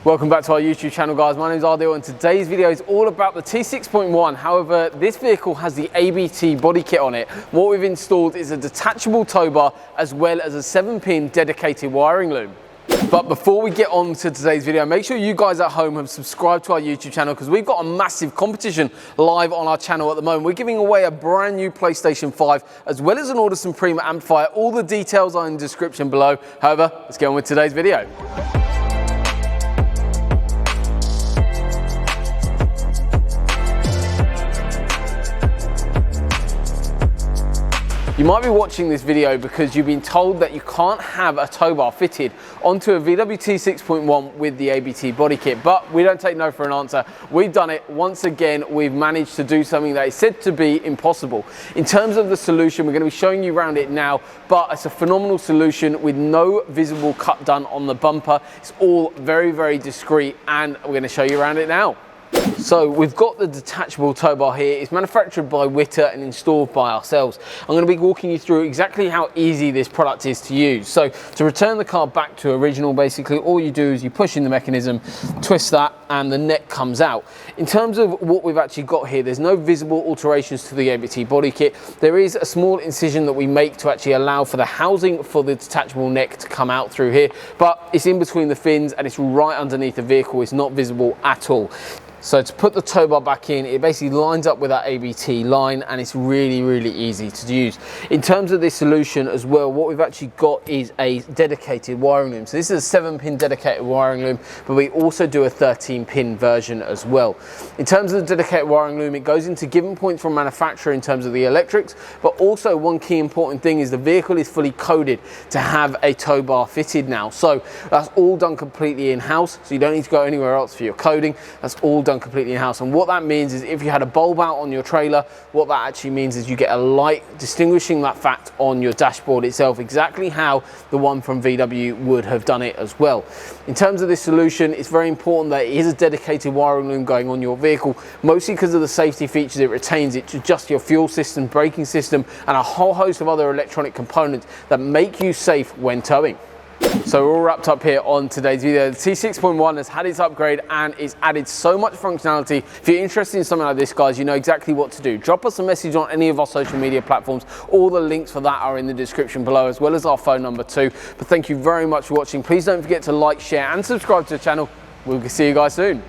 Welcome back to our YouTube channel, guys. My name is Ardil and today's video is all about the T6.1. However, this vehicle has the ABT body kit on it. What we've installed is a detachable tow bar as well as a 7-pin dedicated wiring loom. But before we get on to today's video, make sure you guys at home have subscribed to our YouTube channel because we've got a massive competition live on our channel at the moment. We're giving away a brand new PlayStation 5 as well as an Audison amplifier. All the details are in the description below. However, let's get on with today's video. You might be watching this video because you've been told that you can't have a tow bar fitted onto a VW T6.1 with the ABT body kit, but we don't take no for an answer. We've done it once again. We've managed to do something that is said to be impossible. In terms of the solution, we're going to be showing you around it now, but it's a phenomenal solution with no visible cut done on the bumper. It's all very, very discreet, and we're going to show you around it now. So we've got the detachable tow bar here. It's manufactured by Witter and installed by ourselves. I'm going to be walking you through exactly how easy this product is to use. So to return the car back to original, basically all you do is you push in the mechanism, twist that, and the neck comes out. In terms of what we've actually got here, there's no visible alterations to the ABT body kit. There is a small incision that we make to actually allow for the housing for the detachable neck to come out through here, but it's in between the fins and it's right underneath the vehicle. It's not visible at all. So to put the tow bar back in, it basically lines up with that ABT line and it's really, really easy to use. In terms of this solution as well, what we've actually got is a dedicated wiring loom. So this is a 7-pin dedicated wiring loom, but we also do a 13-pin version as well. In terms of the dedicated wiring loom, it goes into given points from manufacturer in terms of the electrics, but also one key important thing is the vehicle is fully coded to have a tow bar fitted now. So that's all done completely in-house, so you don't need to go anywhere else for your coding. That's all done completely in-house, and what that means is if you had a bulb out on your trailer, what that actually means is you get a light distinguishing that fact on your dashboard itself, exactly how the one from VW would have done it as well. In terms of this solution, it's very important that it is a dedicated wiring loom going on your vehicle, mostly because of the safety features it retains. It to adjust your fuel system, braking system, and a whole host of other electronic components that make you safe when towing. So we're all wrapped up here on today's video. The T6.1 has had its upgrade and it's added so much functionality. If you're interested in something like this, guys, you know exactly what to do. Drop us a message on any of our social media platforms. All the links for that are in the description below, as well as our phone number too. But thank you very much for watching. Please don't forget to like, share and subscribe to the channel. We'll see you guys soon.